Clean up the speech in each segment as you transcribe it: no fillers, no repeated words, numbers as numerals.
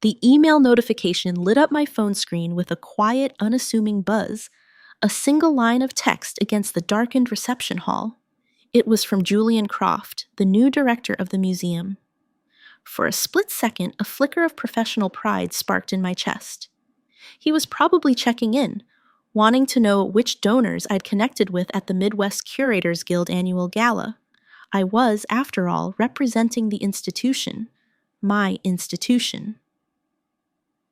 The email notification lit up my phone screen with a quiet, unassuming buzz, a single line of text against the darkened reception hall. It was from Julian Croft, the new director of the museum. For a split second, a flicker of professional pride sparked in my chest. He was probably checking in, wanting to know which donors I'd connected with at the Midwest Curators Guild annual gala. I was, after all, representing the institution. My institution.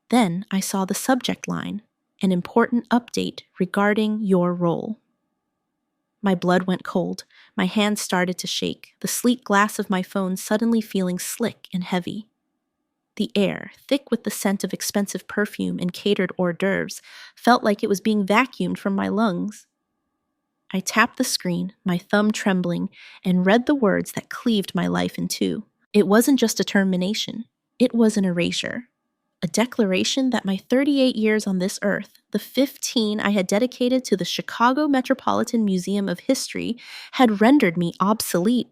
Then I saw the subject line, an important update regarding your role. My blood went cold. My hands started to shake, the sleek glass of my phone suddenly feeling slick and heavy. The air, thick with the scent of expensive perfume and catered hors d'oeuvres, felt like it was being vacuumed from my lungs. I tapped the screen, my thumb trembling, and read the words that cleaved my life in two. It wasn't just a termination. It was an erasure. A declaration that my 38 years on this earth, the 15 I had dedicated to the Chicago Metropolitan Museum of History, had rendered me obsolete.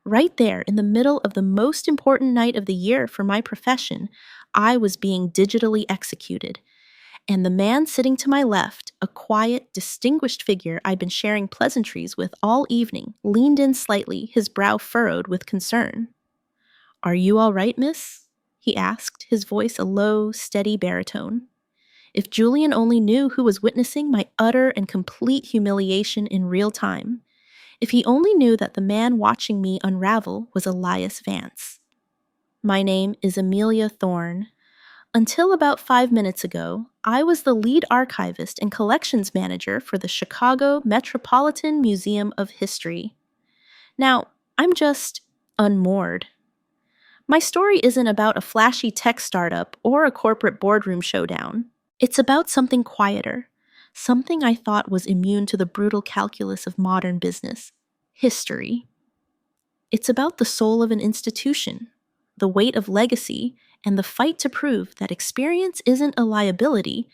Right there, in the middle of the most important night of the year for my profession, I was being digitally executed. And the man sitting to my left, a quiet, distinguished figure I'd been sharing pleasantries with all evening, leaned in slightly, his brow furrowed with concern. "Are you all right, miss?" he asked, his voice a low, steady baritone. If Julian only knew who was witnessing my utter and complete humiliation in real time. If he only knew that the man watching me unravel was Elias Vance. "My name is Amelia Thorne. Until about 5 minutes ago, I was the lead archivist and collections manager for the Chicago Metropolitan Museum of History. Now, I'm just unmoored. My story isn't about a flashy tech startup or a corporate boardroom showdown. It's about something quieter, something I thought was immune to the brutal calculus of modern business: history. It's about the soul of an institution, the weight of legacy, and the fight to prove that experience isn't a liability,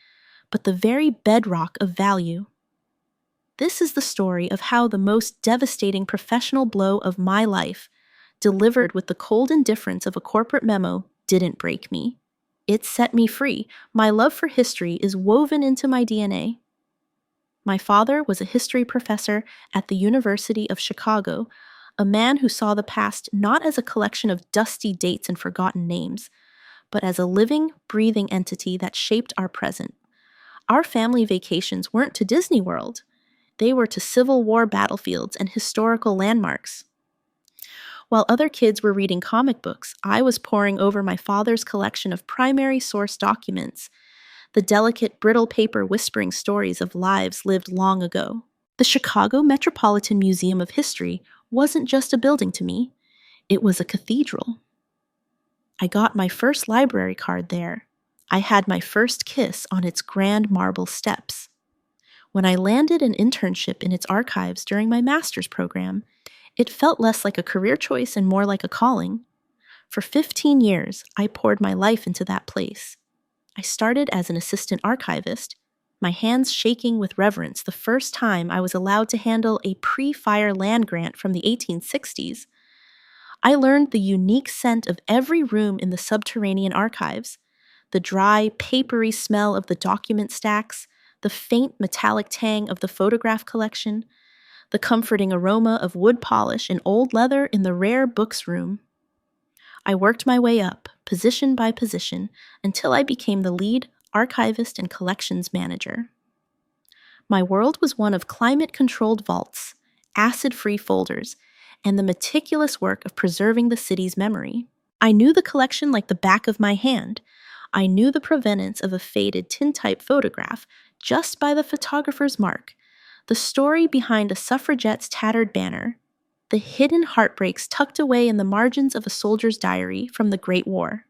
but the very bedrock of value. This is the story of how the most devastating professional blow of my life, delivered with the cold indifference of a corporate memo, didn't break me. It set me free. My love for history is woven into my DNA. My father was a history professor at the University of Chicago, a man who saw the past not as a collection of dusty dates and forgotten names, but as a living, breathing entity that shaped our present. Our family vacations weren't to Disney World. They were to Civil War battlefields and historical landmarks. While other kids were reading comic books, I was poring over my father's collection of primary source documents, the delicate, brittle paper whispering stories of lives lived long ago. The Chicago Metropolitan Museum of History wasn't just a building to me, it was a cathedral. I got my first library card there. I had my first kiss on its grand marble steps. When I landed an internship in its archives during my master's program, it felt less like a career choice and more like a calling. For 15 years, I poured my life into that place. I started as an assistant archivist, my hands shaking with reverence the first time I was allowed to handle a pre-fire land grant from the 1860s. I learned the unique scent of every room in the subterranean archives, the dry, papery smell of the document stacks, the faint metallic tang of the photograph collection, the comforting aroma of wood polish and old leather in the rare books room. I worked my way up, position by position, until I became the lead archivist and collections manager. My world was one of climate-controlled vaults, acid-free folders, and the meticulous work of preserving the city's memory. I knew the collection like the back of my hand. I knew the provenance of a faded tintype photograph just by the photographer's mark, the story behind a suffragette's tattered banner, the hidden heartbreaks tucked away in the margins of a soldier's diary from the Great War.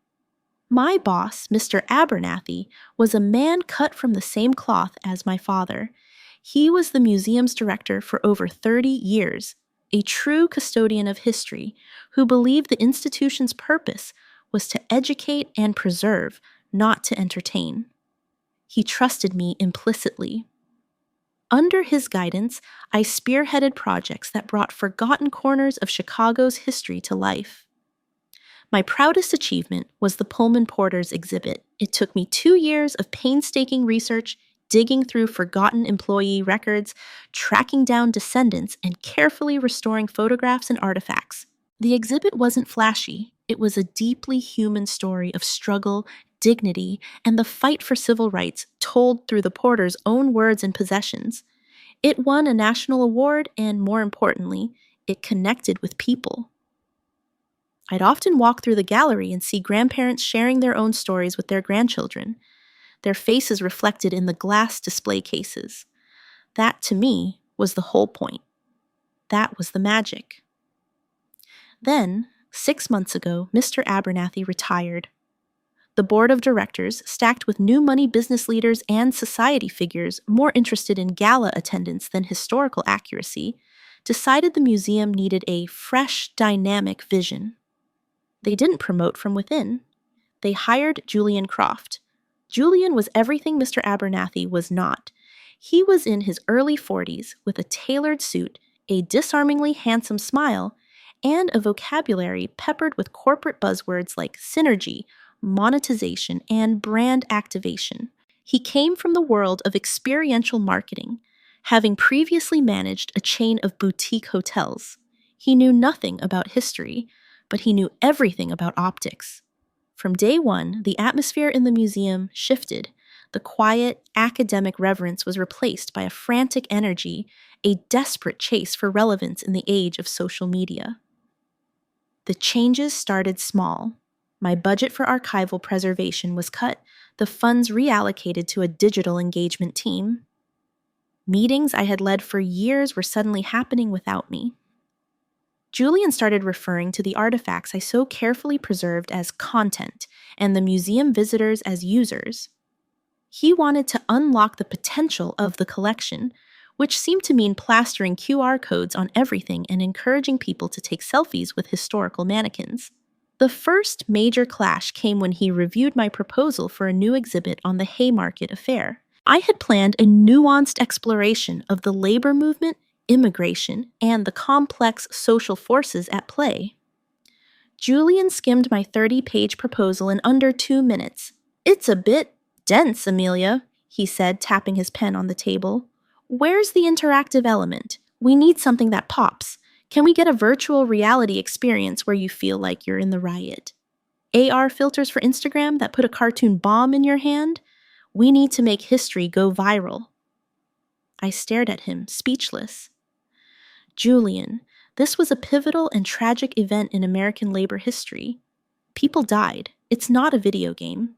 My boss, Mr. Abernathy, was a man cut from the same cloth as my father. He was the museum's director for over 30 years, a true custodian of history who believed the institution's purpose was to educate and preserve, not to entertain. He trusted me implicitly. Under his guidance, I spearheaded projects that brought forgotten corners of Chicago's history to life. My proudest achievement was the Pullman Porters exhibit. It took me 2 years of painstaking research, digging through forgotten employee records, tracking down descendants, and carefully restoring photographs and artifacts. The exhibit wasn't flashy. It was a deeply human story of struggle, dignity, and the fight for civil rights told through the Porters' own words and possessions. It won a national award, and more importantly, it connected with people. I'd often walk through the gallery and see grandparents sharing their own stories with their grandchildren, their faces reflected in the glass display cases. That, to me, was the whole point. That was the magic. Then, 6 months ago, Mr. Abernathy retired. The board of directors, stacked with new money business leaders and society figures more interested in gala attendance than historical accuracy, decided the museum needed a fresh, dynamic vision. They didn't promote from within. They hired Julian Croft. Julian was everything Mr. Abernathy was not. He was in his early 40s with a tailored suit, a disarmingly handsome smile, and a vocabulary peppered with corporate buzzwords like synergy, monetization, and brand activation. He came from the world of experiential marketing, having previously managed a chain of boutique hotels. He knew nothing about history, but he knew everything about optics. From day one, the atmosphere in the museum shifted. The quiet, academic reverence was replaced by a frantic energy, a desperate chase for relevance in the age of social media. The changes started small. My budget for archival preservation was cut, the funds reallocated to a digital engagement team. Meetings I had led for years were suddenly happening without me. Julian started referring to the artifacts I so carefully preserved as content, and the museum visitors as users. He wanted to unlock the potential of the collection, which seemed to mean plastering QR codes on everything and encouraging people to take selfies with historical mannequins. The first major clash came when he reviewed my proposal for a new exhibit on the Haymarket affair. I had planned a nuanced exploration of the labor movement, immigration, and the complex social forces at play. Julian skimmed my 30-page proposal in under 2 minutes. "It's a bit dense, Amelia," he said, tapping his pen on the table. "Where's the interactive element? We need something that pops. Can we get a virtual reality experience where you feel like you're in the riot? AR filters for Instagram that put a cartoon bomb in your hand? We need to make history go viral." I stared at him, speechless. "Julian, this was a pivotal and tragic event in American labor history. People died. It's not a video game."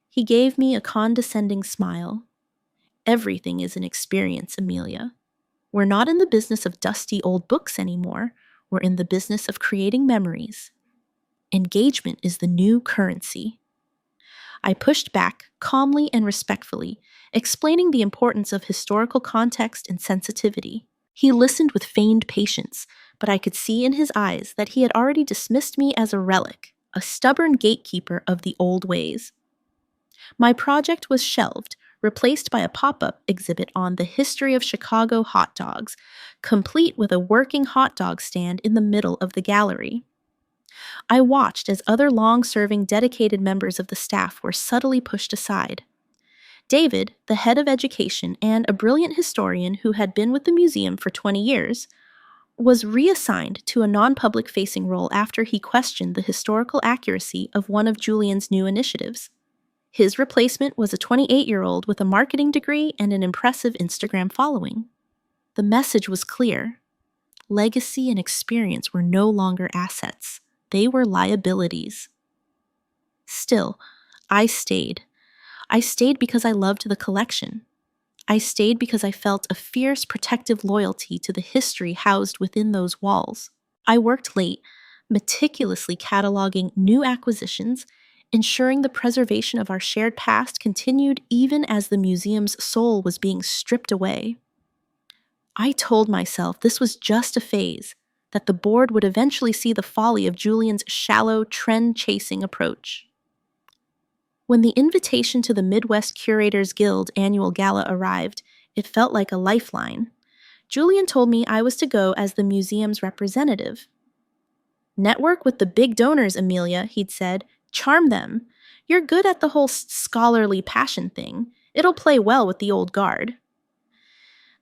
He gave me a condescending smile. "Everything is an experience, Amelia. We're not in the business of dusty old books anymore. We're in the business of creating memories. Engagement is the new currency." I pushed back, calmly and respectfully, explaining the importance of historical context and sensitivity. He listened with feigned patience, but I could see in his eyes that he had already dismissed me as a relic, a stubborn gatekeeper of the old ways. My project was shelved, replaced by a pop-up exhibit on the history of Chicago hot dogs, complete with a working hot dog stand in the middle of the gallery. I watched as other long-serving dedicated members of the staff were subtly pushed aside. David, the head of education and a brilliant historian who had been with the museum for 20 years, was reassigned to a non-public facing role after he questioned the historical accuracy of one of Julian's new initiatives. His replacement was a 28-year-old with a marketing degree and an impressive Instagram following. The message was clear. Legacy and experience were no longer assets. They were liabilities. Still, I stayed. I stayed because I loved the collection. I stayed because I felt a fierce protective loyalty to the history housed within those walls. I worked late, meticulously cataloging new acquisitions, ensuring the preservation of our shared past continued even as the museum's soul was being stripped away. I told myself this was just a phase, that the board would eventually see the folly of Julian's shallow, trend-chasing approach. When the invitation to the Midwest Curators Guild annual gala arrived, it felt like a lifeline. Julian told me I was to go as the museum's representative. Network with the big donors, Amelia, he'd said. Charm them. You're good at the whole scholarly passion thing. It'll play well with the old guard.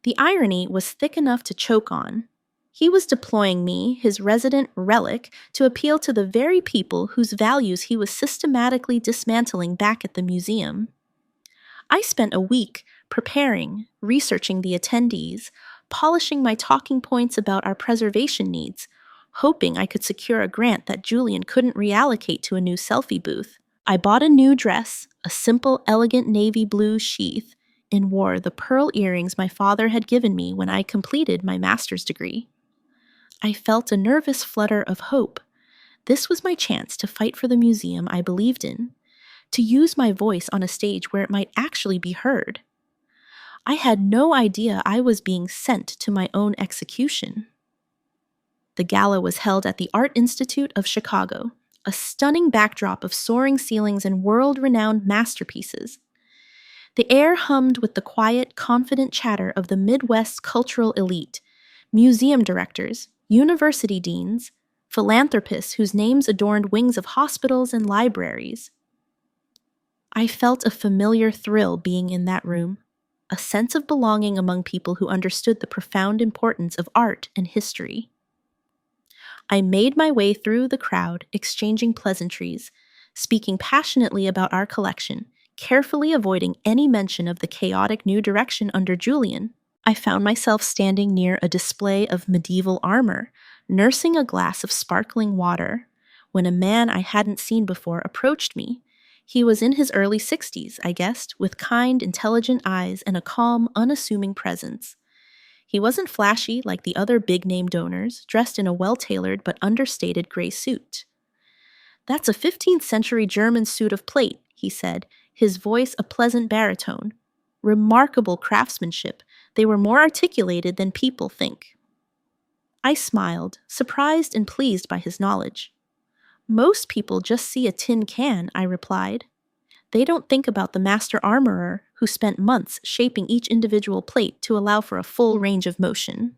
The irony was thick enough to choke on. He was deploying me, his resident relic, to appeal to the very people whose values he was systematically dismantling back at the museum. I spent a week preparing, researching the attendees, polishing my talking points about our preservation needs, hoping I could secure a grant that Julian couldn't reallocate to a new selfie booth. I bought a new dress, a simple, elegant navy blue sheath, and wore the pearl earrings my father had given me when I completed my master's degree. I felt a nervous flutter of hope. This was my chance to fight for the museum I believed in, to use my voice on a stage where it might actually be heard. I had no idea I was being sent to my own execution. The gala was held at the Art Institute of Chicago, a stunning backdrop of soaring ceilings and world-renowned masterpieces. The air hummed with the quiet, confident chatter of the Midwest's cultural elite, museum directors, university deans, philanthropists whose names adorned wings of hospitals and libraries. I felt a familiar thrill being in that room, a sense of belonging among people who understood the profound importance of art and history. I made my way through the crowd, exchanging pleasantries, speaking passionately about our collection, carefully avoiding any mention of the chaotic new direction under Julian. I found myself standing near a display of medieval armor, nursing a glass of sparkling water, when a man I hadn't seen before approached me. He was in his early 60s, I guessed, with kind, intelligent eyes and a calm, unassuming presence. He wasn't flashy like the other big-name donors, dressed in a well-tailored but understated gray suit. "That's a 15th century German suit of plate," he said, his voice a pleasant baritone. "Remarkable craftsmanship. They were more articulated than people think." I smiled, surprised and pleased by his knowledge. "Most people just see a tin can," I replied. "They don't think about the master armorer who spent months shaping each individual plate to allow for a full range of motion."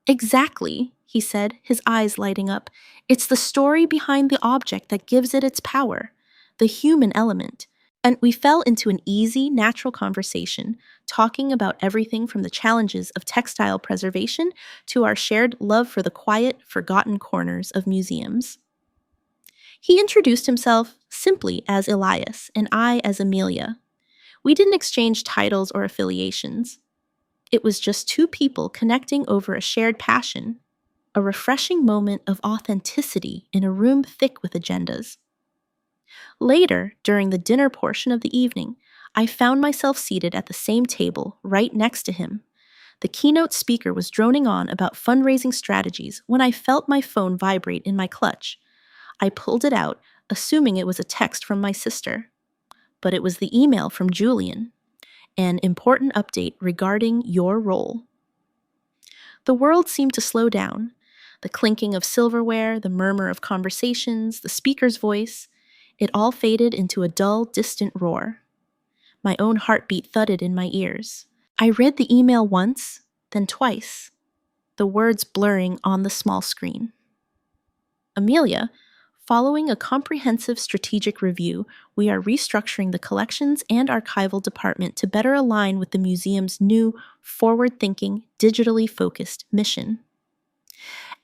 "Exactly," he said, his eyes lighting up. "It's the story behind the object that gives it its power, the human element." And we fell into an easy, natural conversation, talking about everything from the challenges of textile preservation to our shared love for the quiet, forgotten corners of museums. He introduced himself simply as Elias and I as Amelia. We didn't exchange titles or affiliations. It was just two people connecting over a shared passion, a refreshing moment of authenticity in a room thick with agendas. Later, during the dinner portion of the evening, I found myself seated at the same table, right next to him. The keynote speaker was droning on about fundraising strategies when I felt my phone vibrate in my clutch. I pulled it out, assuming it was a text from my sister. But it was the email from Julian. An important update regarding your role. The world seemed to slow down. The clinking of silverware, the murmur of conversations, the speaker's voice, it all faded into a dull, distant roar. My own heartbeat thudded in my ears. I read the email once, then twice, the words blurring on the small screen. "Amelia, following a comprehensive strategic review, we are restructuring the collections and archival department to better align with the museum's new, forward-thinking, digitally focused mission.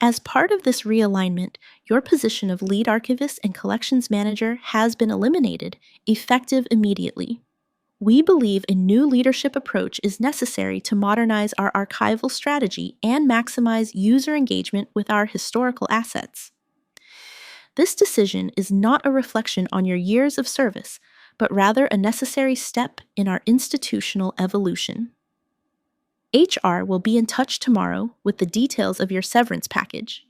As part of this realignment, your position of lead archivist and collections manager has been eliminated, effective immediately. We believe a new leadership approach is necessary to modernize our archival strategy and maximize user engagement with our historical assets. This decision is not a reflection on your years of service, but rather a necessary step in our institutional evolution. HR will be in touch tomorrow with the details of your severance package.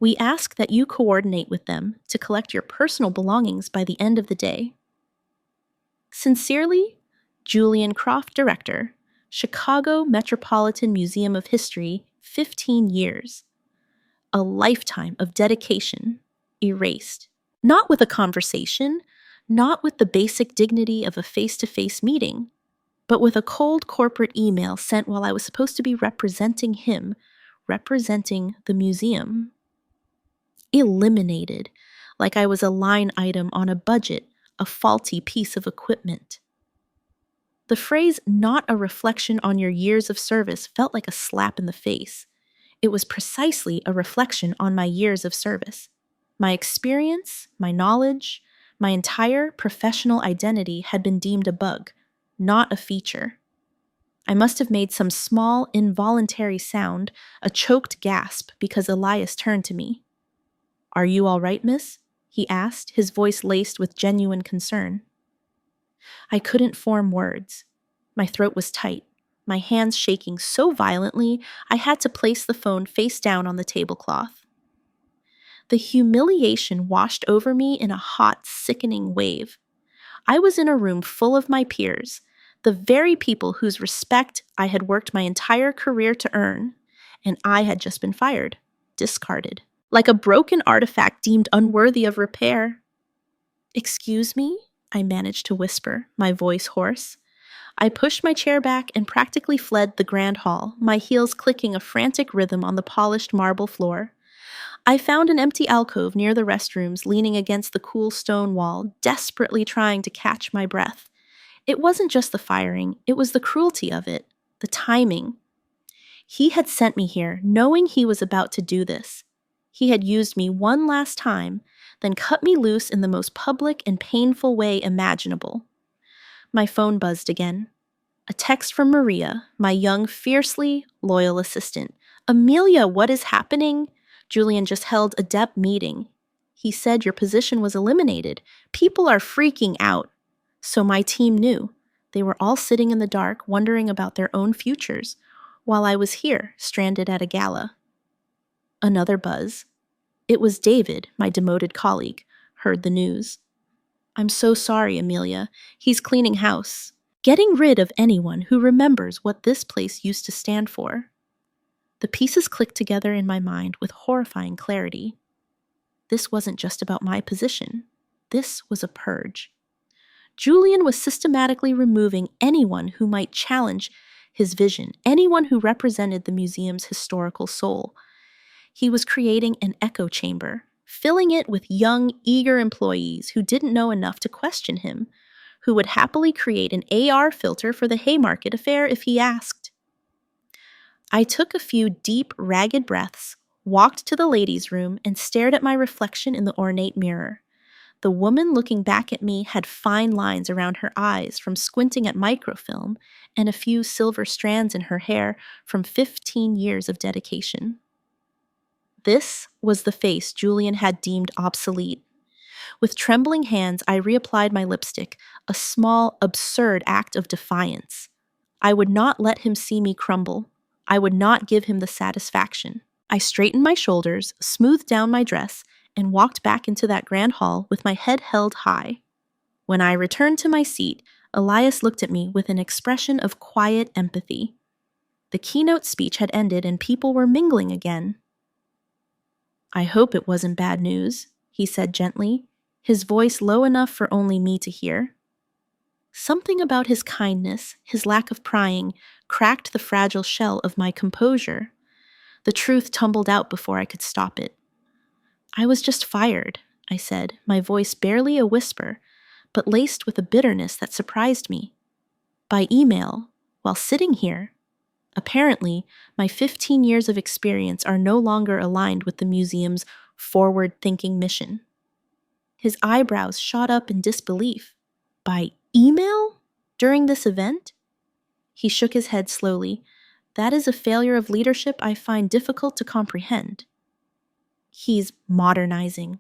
We ask that you coordinate with them to collect your personal belongings by the end of the day. Sincerely, Julian Croft, Director, Chicago Metropolitan Museum of History, 15 years. A lifetime of dedication, erased. Not with a conversation, not with the basic dignity of a face-to-face meeting, but with a cold corporate email sent while I was supposed to be representing him, representing the museum. Eliminated, like I was a line item on a budget, a faulty piece of equipment. The phrase, not a reflection on your years of service, felt like a slap in the face. It was precisely a reflection on my years of service. My experience, my knowledge, my entire professional identity had been deemed a bug, not a feature. I must have made some small, involuntary sound, a choked gasp, because Elias turned to me. "Are you all right, miss?" he asked, his voice laced with genuine concern. I couldn't form words. My throat was tight, my hands shaking so violently I had to place the phone face down on the tablecloth. The humiliation washed over me in a hot, sickening wave. I was in a room full of my peers, the very people whose respect I had worked my entire career to earn, and I had just been fired, discarded, like a broken artifact deemed unworthy of repair. "Excuse me?" I managed to whisper, my voice hoarse. I pushed my chair back and practically fled the grand hall, my heels clicking a frantic rhythm on the polished marble floor. I found an empty alcove near the restrooms, leaning against the cool stone wall, desperately trying to catch my breath. It wasn't just the firing, it was the cruelty of it, the timing. He had sent me here, knowing he was about to do this. He had used me one last time, then cut me loose in the most public and painful way imaginable. My phone buzzed again. A text from Maria, my young, fiercely loyal assistant. "Amelia, what is happening? Julian just held a DEP meeting. He said your position was eliminated. People are freaking out." So my team knew. They were all sitting in the dark, wondering about their own futures, while I was here, stranded at a gala. Another buzz. It was David, my demoted colleague, heard the news. "I'm so sorry, Amelia. He's cleaning house. Getting rid of anyone who remembers what this place used to stand for." The pieces clicked together in my mind with horrifying clarity. This wasn't just about my position. This was a purge. Julian was systematically removing anyone who might challenge his vision, anyone who represented the museum's historical soul. He was creating an echo chamber, filling it with young, eager employees who didn't know enough to question him, who would happily create an AR filter for the Haymarket affair if he asked. I took a few deep, ragged breaths, walked to the ladies' room, and stared at my reflection in the ornate mirror. The woman looking back at me had fine lines around her eyes from squinting at microfilm and a few silver strands in her hair from 15 years of dedication. This was the face Julian had deemed obsolete. With trembling hands, I reapplied my lipstick, a small, absurd act of defiance. I would not let him see me crumble. I would not give him the satisfaction. I straightened my shoulders, smoothed down my dress, and walked back into that grand hall with my head held high. When I returned to my seat, Elias looked at me with an expression of quiet empathy. The keynote speech had ended and people were mingling again. "I hope it wasn't bad news," he said gently, his voice low enough for only me to hear. Something about his kindness, his lack of prying, cracked the fragile shell of my composure. The truth tumbled out before I could stop it. "I was just fired," I said, my voice barely a whisper, but laced with a bitterness that surprised me. "By email, while sitting here. Apparently, my 15 years of experience are no longer aligned with the museum's forward-thinking mission." His eyebrows shot up in disbelief. "By email? During this event?" He shook his head slowly. "That is a failure of leadership I find difficult to comprehend." "He's modernizing,"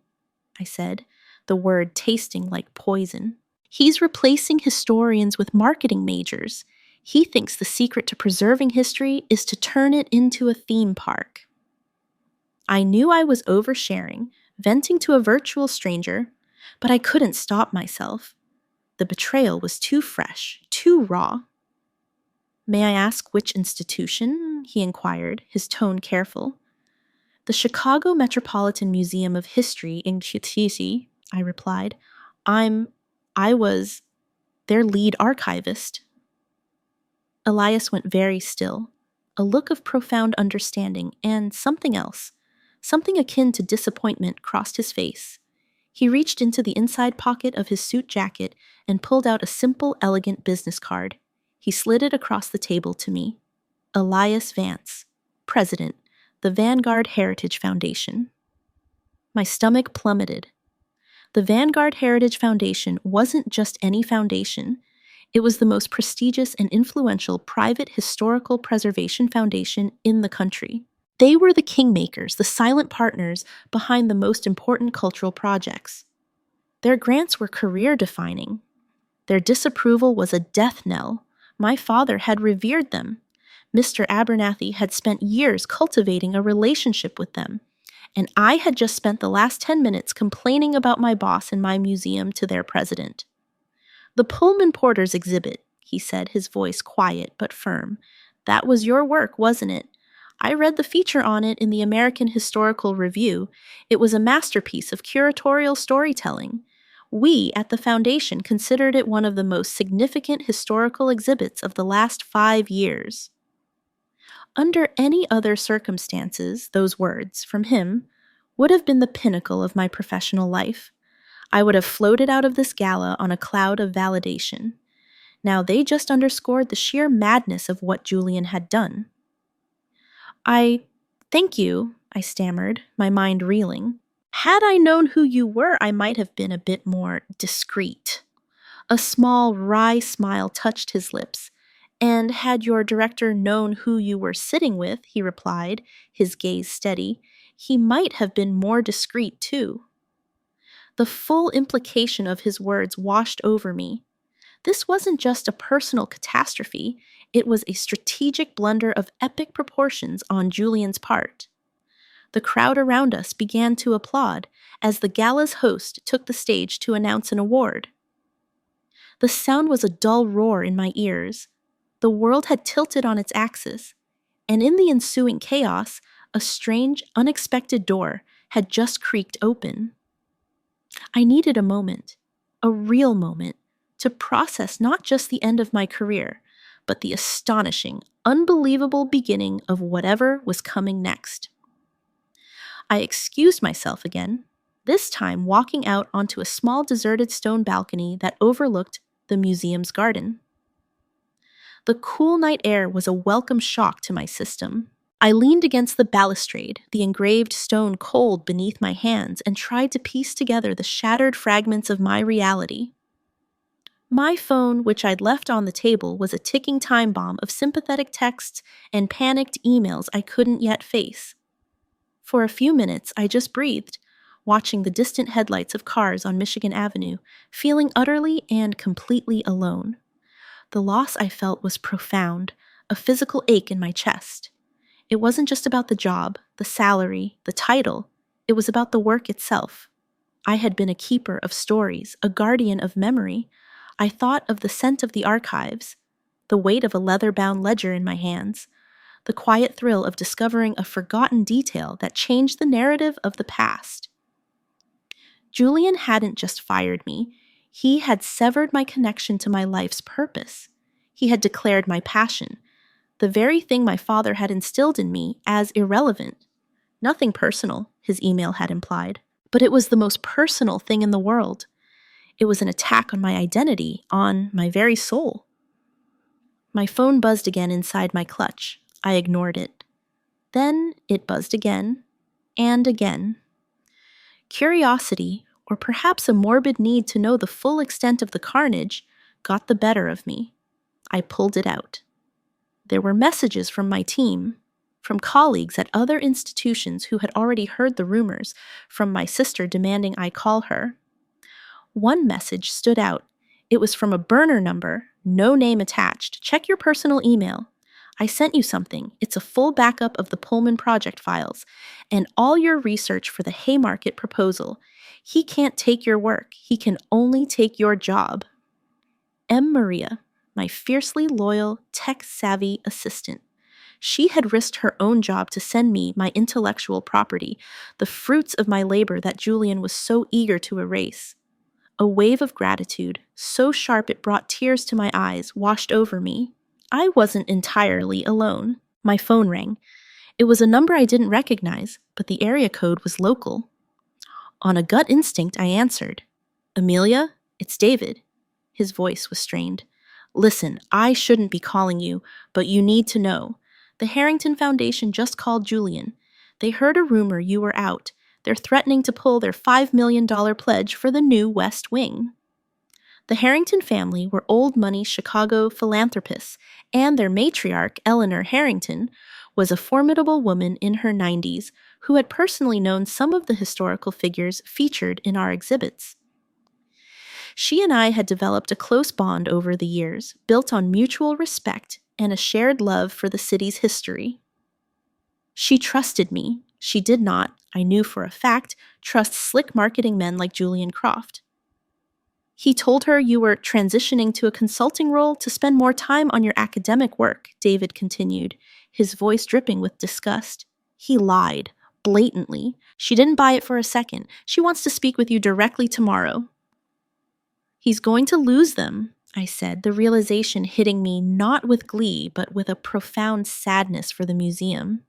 I said, the word tasting like poison. "He's replacing historians with marketing majors. He thinks the secret to preserving history is to turn it into a theme park." I knew I was oversharing, venting to a virtual stranger, but I couldn't stop myself. The betrayal was too fresh, too raw. "May I ask which institution?" he inquired, his tone careful. "The Chicago Metropolitan Museum of History in Chitisi," I replied. I was their lead archivist." Elias went very still, a look of profound understanding and something else, Something akin to disappointment crossed his face. He reached into the inside pocket of his suit jacket and pulled out a simple, elegant business card. He slid it across the table to me. Elias Vance, President, the Vanguard Heritage Foundation. My stomach plummeted. The Vanguard Heritage Foundation wasn't just any foundation. It was the most prestigious and influential private historical preservation foundation in the country. They were the kingmakers, the silent partners behind the most important cultural projects. Their grants were career-defining. Their disapproval was a death knell. My father had revered them. Mr. Abernathy had spent years cultivating a relationship with them, and I had just spent the last 10 minutes complaining about my boss and my museum to their president. "The Pullman Porters exhibit," he said, his voice quiet but firm. "That was your work, wasn't it? I read the feature on it in the American Historical Review. It was a masterpiece of curatorial storytelling. We at the Foundation considered it one of the most significant historical exhibits of the last 5 years." Under any other circumstances, those words, from him, would have been the pinnacle of my professional life. I would have floated out of this gala on a cloud of validation. Now they just underscored the sheer madness of what Julian had done. Thank you," I stammered, my mind reeling. "Had I known who you were, I might have been a bit more discreet." A small, wry smile touched his lips. "And had your director known who you were sitting with," he replied, his gaze steady, "he might have been more discreet too." The full implication of his words washed over me. This wasn't just a personal catastrophe, it was a strategic blunder of epic proportions on Julian's part. The crowd around us began to applaud as the gala's host took the stage to announce an award. The sound was a dull roar in my ears. The world had tilted on its axis, and in the ensuing chaos, a strange, unexpected door had just creaked open. I needed a moment, a real moment, to process not just the end of my career, but the astonishing, unbelievable beginning of whatever was coming next. I excused myself again, this time walking out onto a small deserted stone balcony that overlooked the museum's garden. The cool night air was a welcome shock to my system. I leaned against the balustrade, the engraved stone cold beneath my hands, and tried to piece together the shattered fragments of my reality. My phone, which I'd left on the table, was a ticking time bomb of sympathetic texts and panicked emails I couldn't yet face. For a few minutes, I just breathed, watching the distant headlights of cars on Michigan Avenue, feeling utterly and completely alone. The loss I felt was profound, a physical ache in my chest. It wasn't just about the job, the salary, the title. It was about the work itself. I had been a keeper of stories, a guardian of memory. I thought of the scent of the archives, the weight of a leather-bound ledger in my hands, the quiet thrill of discovering a forgotten detail that changed the narrative of the past. Julian hadn't just fired me. He had severed my connection to my life's purpose. He had declared my passion, the very thing my father had instilled in me, as irrelevant. Nothing personal, his email had implied, but it was the most personal thing in the world. It was an attack on my identity, on my very soul. My phone buzzed again inside my clutch. I ignored it. Then it buzzed again, and again. Curiosity, or perhaps a morbid need to know the full extent of the carnage, got the better of me. I pulled it out. There were messages from my team, from colleagues at other institutions who had already heard the rumors, from my sister demanding I call her. One message stood out. It was from a burner number, no name attached. "Check your personal email. I sent you something. It's a full backup of the Pullman project files and all your research for the Haymarket proposal. He can't take your work. He can only take your job." M. Maria, my fiercely loyal, tech-savvy assistant. She had risked her own job to send me my intellectual property, the fruits of my labor that Julian was so eager to erase. A wave of gratitude, so sharp it brought tears to my eyes, washed over me. I wasn't entirely alone. My phone rang. It was a number I didn't recognize, but the area code was local. On a gut instinct, I answered. Amelia, it's David. His voice was strained. Listen, I shouldn't be calling you, but you need to know. The Harrington Foundation just called Julian. They heard a rumor you were out. They're threatening to pull their $5 million pledge for the new West Wing. The Harrington family were old-money Chicago philanthropists, and their matriarch, Eleanor Harrington, was a formidable woman in her 90s who had personally known some of the historical figures featured in our exhibits. She and I had developed a close bond over the years, built on mutual respect and a shared love for the city's history. She trusted me. She did not, I knew for a fact, trust slick marketing men like Julian Croft. He told her you were transitioning to a consulting role to spend more time on your academic work, David continued, his voice dripping with disgust. He lied, blatantly. She didn't buy it for a second. She wants to speak with you directly tomorrow. He's going to lose them, I said, the realization hitting me not with glee, but with a profound sadness for the museum.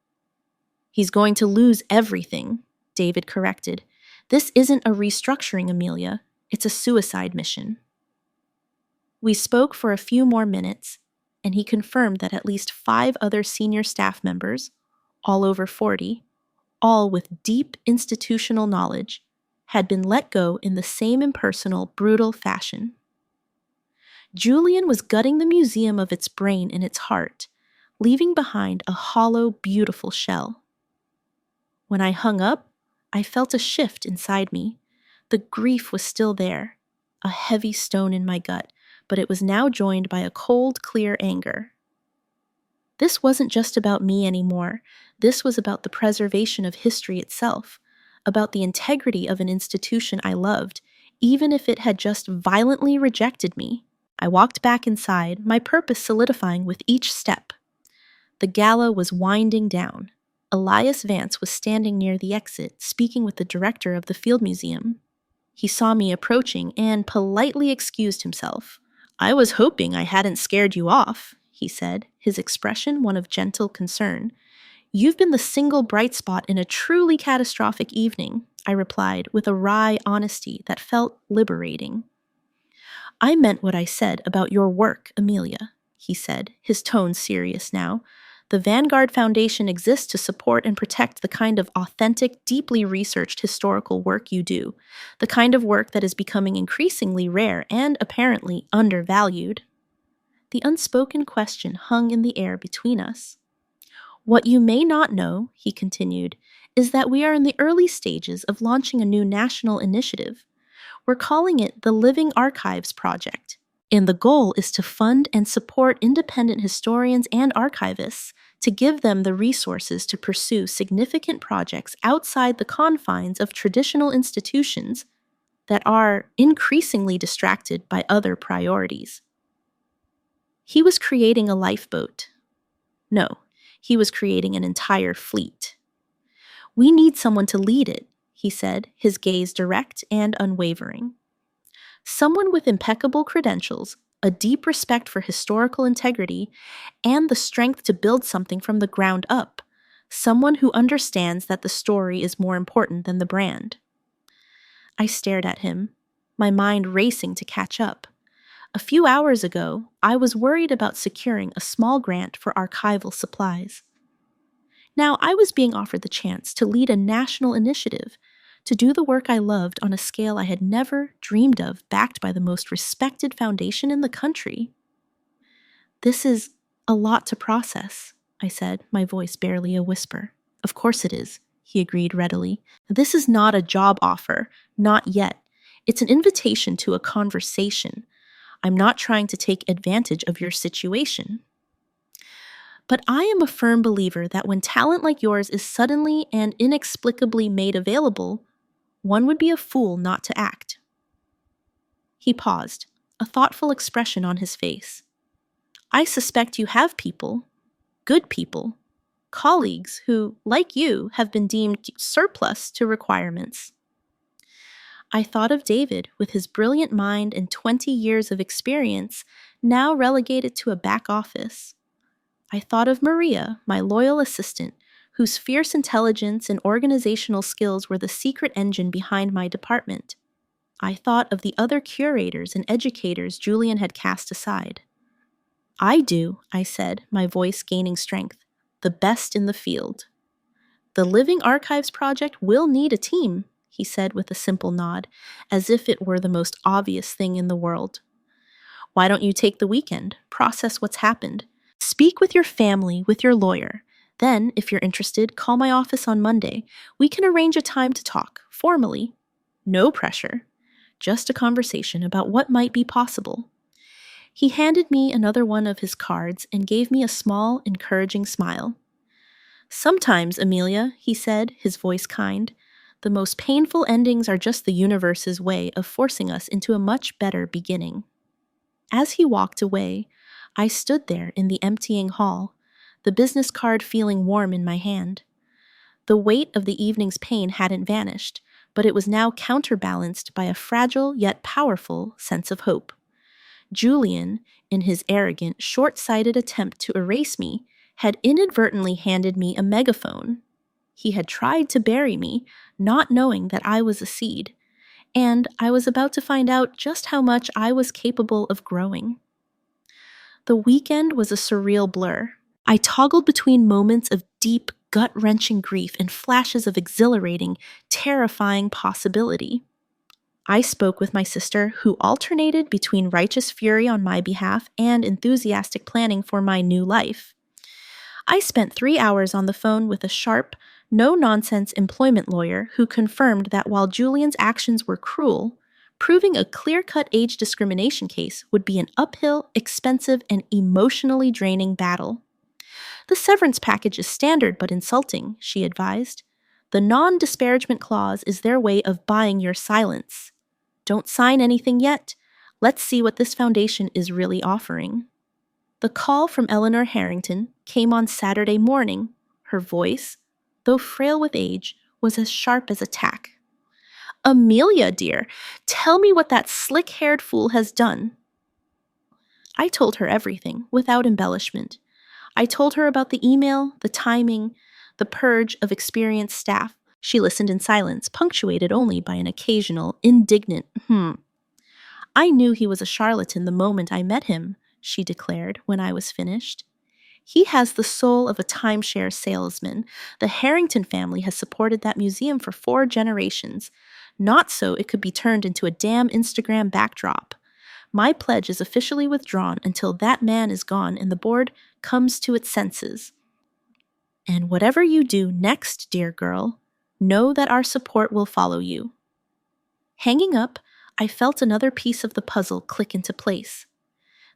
He's going to lose everything, David corrected. This isn't a restructuring, Amelia. It's a suicide mission. We spoke for a few more minutes, and he confirmed that at least 5 other senior staff members, all over 40, all with deep institutional knowledge, had been let go in the same impersonal, brutal fashion. Julian was gutting the museum of its brain and its heart, leaving behind a hollow, beautiful shell. When I hung up, I felt a shift inside me. The grief was still there, a heavy stone in my gut, but it was now joined by a cold, clear anger. This wasn't just about me anymore. This was about the preservation of history itself, about the integrity of an institution I loved, even if it had just violently rejected me. I walked back inside, my purpose solidifying with each step. The gala was winding down. Elias Vance was standing near the exit, speaking with the director of the Field Museum. He saw me approaching and politely excused himself. I was hoping I hadn't scared you off, he said, his expression one of gentle concern. You've been the single bright spot in a truly catastrophic evening, I replied with a wry honesty that felt liberating. I meant what I said about your work, Amelia, he said, his tone serious now. The Vanguard Foundation exists to support and protect the kind of authentic, deeply researched historical work you do, the kind of work that is becoming increasingly rare and apparently undervalued. The unspoken question hung in the air between us. What you may not know, he continued, is that we are in the early stages of launching a new national initiative. We're calling it the Living Archives Project, and the goal is to fund and support independent historians and archivists to give them the resources to pursue significant projects outside the confines of traditional institutions that are increasingly distracted by other priorities. He was creating a lifeboat. No, he was creating an entire fleet. We need someone to lead it, he said, his gaze direct and unwavering. Someone with impeccable credentials, a deep respect for historical integrity, and the strength to build something from the ground up. Someone who understands that the story is more important than the brand. I stared at him, my mind racing to catch up. A few hours ago, I was worried about securing a small grant for archival supplies. Now I was being offered the chance to lead a national initiative, to do the work I loved on a scale I had never dreamed of, backed by the most respected foundation in the country. This is a lot to process, I said, my voice barely a whisper. Of course it is, he agreed readily. This is not a job offer, not yet. It's an invitation to a conversation. I'm not trying to take advantage of your situation. But I am a firm believer that when talent like yours is suddenly and inexplicably made available, one would be a fool not to act. He paused, a thoughtful expression on his face. I suspect you have people, good people, colleagues who, like you, have been deemed surplus to requirements. I thought of David with his brilliant mind and 20 years of experience, now relegated to a back office. I thought of Maria, my loyal assistant, whose fierce intelligence and organizational skills were the secret engine behind my department. I thought of the other curators and educators Julian had cast aside. I do, I said, my voice gaining strength. The best in the field. The Living Archives Project will need a team, he said with a simple nod, as if it were the most obvious thing in the world. Why don't you take the weekend, process what's happened, speak with your family, with your lawyer. Then, if you're interested, call my office on Monday. We can arrange a time to talk, formally. No pressure. Just a conversation about what might be possible. He handed me another one of his cards and gave me a small, encouraging smile. Sometimes, Amelia, he said, his voice kind, the most painful endings are just the universe's way of forcing us into a much better beginning. As he walked away, I stood there in the emptying hall, the business card feeling warm in my hand. The weight of the evening's pain hadn't vanished, but it was now counterbalanced by a fragile yet powerful sense of hope. Julian, in his arrogant, short-sighted attempt to erase me, had inadvertently handed me a megaphone. He had tried to bury me, not knowing that I was a seed, and I was about to find out just how much I was capable of growing. The weekend was a surreal blur. I toggled between moments of deep, gut-wrenching grief and flashes of exhilarating, terrifying possibility. I spoke with my sister, who alternated between righteous fury on my behalf and enthusiastic planning for my new life. I spent 3 hours on the phone with a sharp, no-nonsense employment lawyer who confirmed that while Julian's actions were cruel, proving a clear-cut age discrimination case would be an uphill, expensive, and emotionally draining battle. The severance package is standard but insulting, she advised. The non-disparagement clause is their way of buying your silence. Don't sign anything yet. Let's see what this foundation is really offering. The call from Eleanor Harrington came on Saturday morning. Her voice, though frail with age, was as sharp as a tack. Amelia, dear, tell me what that slick-haired fool has done. I told her everything, without embellishment. I told her about the email, the timing, the purge of experienced staff. She listened in silence, punctuated only by an occasional, indignant I knew he was a charlatan the moment I met him, she declared when I was finished. He has the soul of a timeshare salesman. The Harrington family has supported that museum for 4 generations. Not so it could be turned into a damn Instagram backdrop. My pledge is officially withdrawn until that man is gone and the board comes to its senses. And whatever you do next, dear girl, know that our support will follow you. Hanging up, I felt another piece of the puzzle click into place.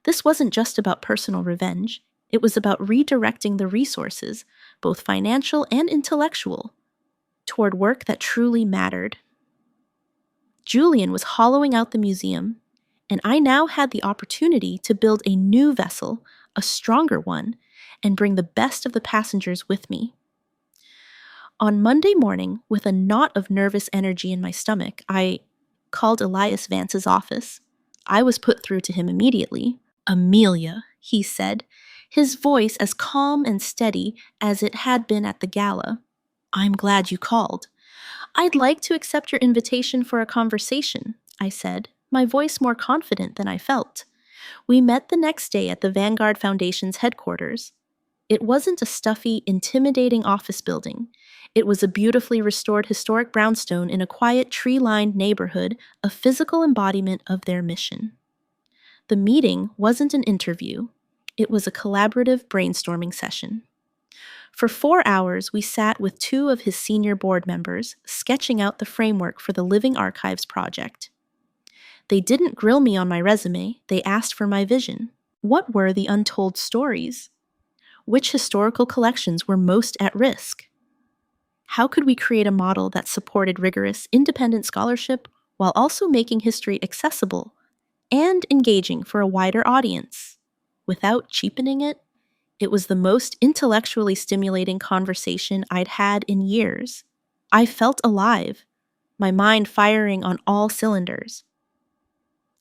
This wasn't just about personal revenge. It was about redirecting the resources, both financial and intellectual, toward work that truly mattered. Julian was hollowing out the museum, and I now had the opportunity to build a new vessel, a stronger one, and bring the best of the passengers with me. On Monday morning, with a knot of nervous energy in my stomach, I called Elias Vance's office. I was put through to him immediately. Amelia, he said, his voice as calm and steady as it had been at the gala. I'm glad you called. I'd like to accept your invitation for a conversation, I said, my voice more confident than I felt. We met the next day at the Vanguard Foundation's headquarters. It wasn't a stuffy, intimidating office building. It was a beautifully restored historic brownstone in a quiet, tree-lined neighborhood, a physical embodiment of their mission. The meeting wasn't an interview. It was a collaborative brainstorming session. For 4 hours, we sat with 2 of his senior board members, sketching out the framework for the Living Archives project. They didn't grill me on my resume, they asked for my vision. What were the untold stories? Which historical collections were most at risk? How could we create a model that supported rigorous, independent scholarship while also making history accessible and engaging for a wider audience, without cheapening it? It was the most intellectually stimulating conversation I'd had in years. I felt alive, my mind firing on all cylinders.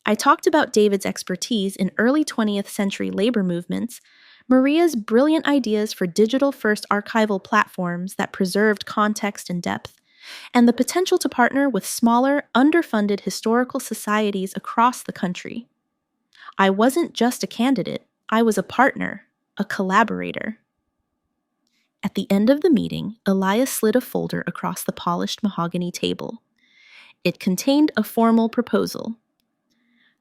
I talked about David's expertise in early 20th century labor movements, Maria's brilliant ideas for digital-first archival platforms that preserved context and depth, and the potential to partner with smaller, underfunded historical societies across the country. I wasn't just a candidate, I was a partner, a collaborator. At the end of the meeting, Elias slid a folder across the polished mahogany table. It contained a formal proposal.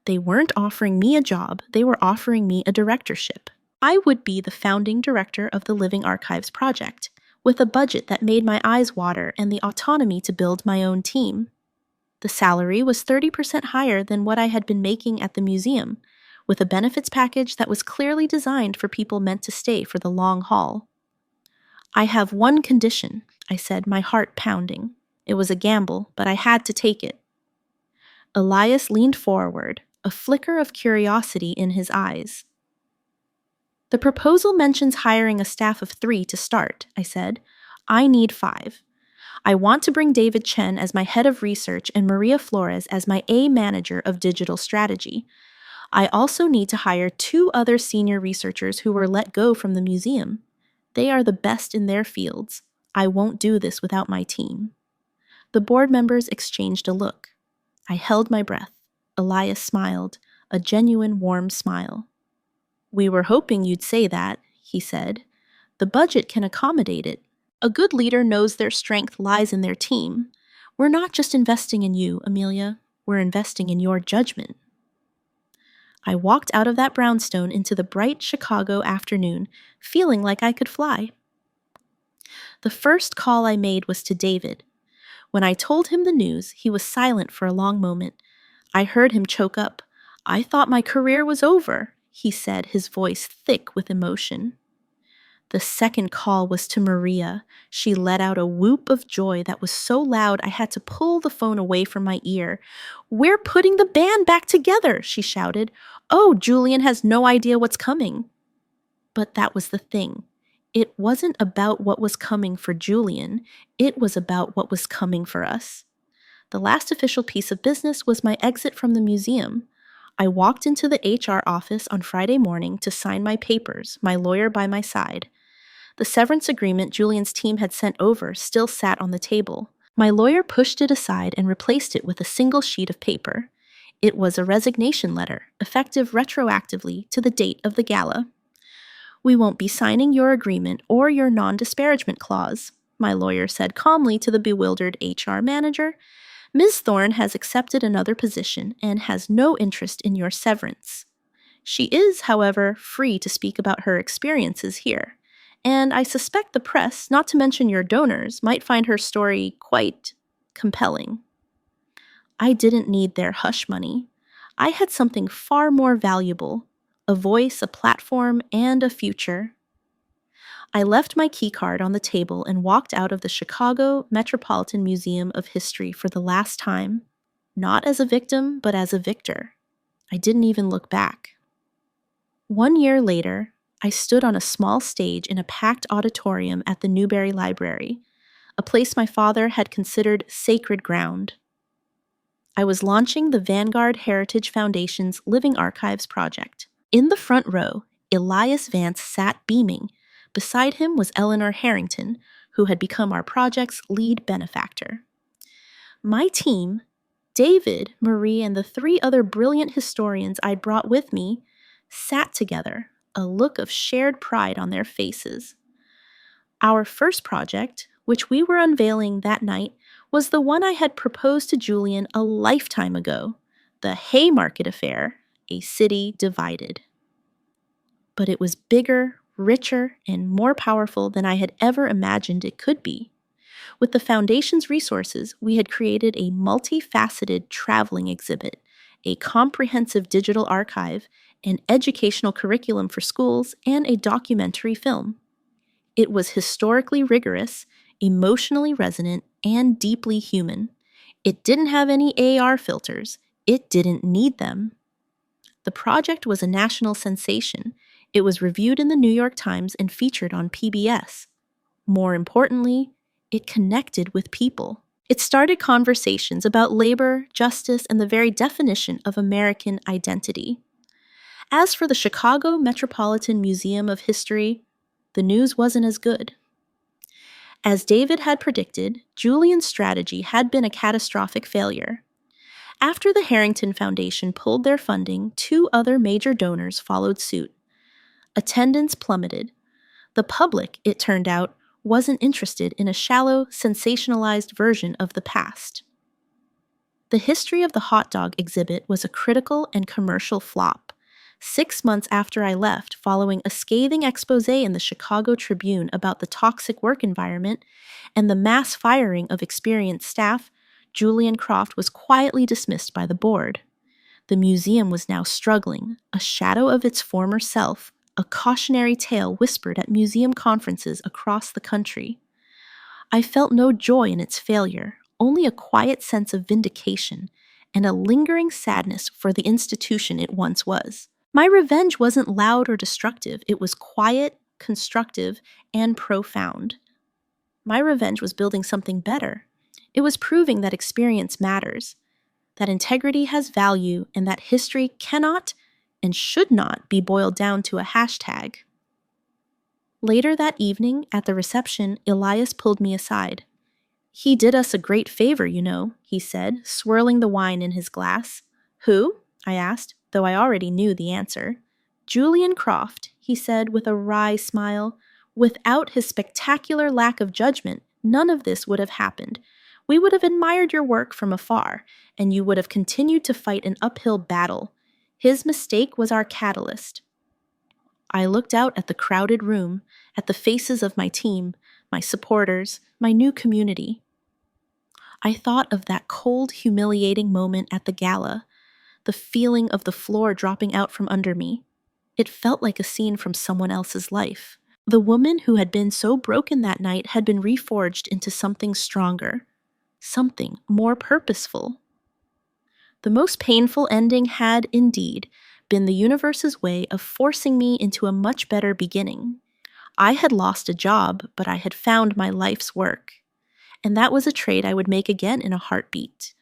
They weren't offering me a job, they were offering me a directorship. I would be the founding director of the Living Archives project, with a budget that made my eyes water and the autonomy to build my own team. The salary was 30% higher than what I had been making at the museum, with a benefits package that was clearly designed for people meant to stay for the long haul. I have one condition, I said, my heart pounding. It was a gamble, but I had to take it. Elias leaned forward, a flicker of curiosity in his eyes. The proposal mentions hiring a staff of 3 to start, I said. I need 5. I want to bring David Chen as my head of research and Maria Flores as my A manager of digital strategy. I also need to hire 2 other senior researchers who were let go from the museum. They are the best in their fields. I won't do this without my team. The board members exchanged a look. I held my breath. Elias smiled, a genuine warm smile. We were hoping you'd say that, he said. The budget can accommodate it. A good leader knows their strength lies in their team. We're not just investing in you, Amelia. We're investing in your judgment. I walked out of that brownstone into the bright Chicago afternoon, feeling like I could fly. The first call I made was to David. When I told him the news, he was silent for a long moment. I heard him choke up. I thought my career was over, he said, his voice thick with emotion. The second call was to Maria. She let out a whoop of joy that was so loud I had to pull the phone away from my ear. We're putting the band back together, she shouted. Oh, Julian has no idea what's coming. But that was the thing. It wasn't about what was coming for Julian. It was about what was coming for us. The last official piece of business was my exit from the museum. I walked into the HR office on Friday morning to sign my papers, my lawyer by my side. The severance agreement Julian's team had sent over still sat on the table. My lawyer pushed it aside and replaced it with a single sheet of paper. It was a resignation letter, effective retroactively to the date of the gala. We won't be signing your agreement or your non-disparagement clause, my lawyer said calmly to the bewildered HR manager. Ms. Thorne has accepted another position and has no interest in your severance. She is, however, free to speak about her experiences here. And I suspect the press, not to mention your donors, might find her story quite compelling. I didn't need their hush money. I had something far more valuable, a voice, a platform, and a future. I left my keycard on the table and walked out of the Chicago Metropolitan Museum of History for the last time, not as a victim, but as a victor. I didn't even look back. 1 year later, I stood on a small stage in a packed auditorium at the Newberry Library, a place my father had considered sacred ground. I was launching the Vanguard Heritage Foundation's Living Archives project. In the front row, Elias Vance sat beaming. Beside him was Eleanor Harrington, who had become our project's lead benefactor. My team, David, Marie, and the 3 other brilliant historians I'd brought with me, sat together, a look of shared pride on their faces. Our first project, which we were unveiling that night, was the one I had proposed to Julian a lifetime ago, the Haymarket Affair, A City Divided. But it was bigger, richer, and more powerful than I had ever imagined it could be. With the Foundation's resources, we had created a multifaceted traveling exhibit, a comprehensive digital archive, an educational curriculum for schools, and a documentary film. It was historically rigorous, emotionally resonant, and deeply human. It didn't have any AR filters. It didn't need them. The project was a national sensation. It was reviewed in the New York Times and featured on PBS. More importantly, it connected with people. It started conversations about labor, justice, and the very definition of American identity. As for the Chicago Metropolitan Museum of History, the news wasn't as good. As David had predicted, Julian's strategy had been a catastrophic failure. After the Harrington Foundation pulled their funding, 2 other major donors followed suit. Attendance plummeted. The public, it turned out, wasn't interested in a shallow, sensationalized version of the past. The history of the hot dog exhibit was a critical and commercial flop. 6 months after I left, following a scathing expose in the Chicago Tribune about the toxic work environment and the mass firing of experienced staff, Julian Croft was quietly dismissed by the board. The museum was now struggling, a shadow of its former self, a cautionary tale whispered at museum conferences across the country. I felt no joy in its failure, only a quiet sense of vindication and a lingering sadness for the institution it once was. My revenge wasn't loud or destructive. It was quiet, constructive, and profound. My revenge was building something better. It was proving that experience matters, that integrity has value, and that history cannot and should not be boiled down to a hashtag. Later that evening, at the reception, Elias pulled me aside. "He did us a great favor, you know," he said, swirling the wine in his glass. "Who?" I asked, though I already knew the answer. "Julian Croft," he said with a wry smile. "Without his spectacular lack of judgment, none of this would have happened. We would have admired your work from afar, and you would have continued to fight an uphill battle. His mistake was our catalyst." I looked out at the crowded room, at the faces of my team, my supporters, my new community. I thought of that cold, humiliating moment at the gala, the feeling of the floor dropping out from under me. It felt like a scene from someone else's life. The woman who had been so broken that night had been reforged into something stronger, something more purposeful. The most painful ending had, indeed, been the universe's way of forcing me into a much better beginning. I had lost a job, but I had found my life's work. And that was a trade I would make again in a heartbeat.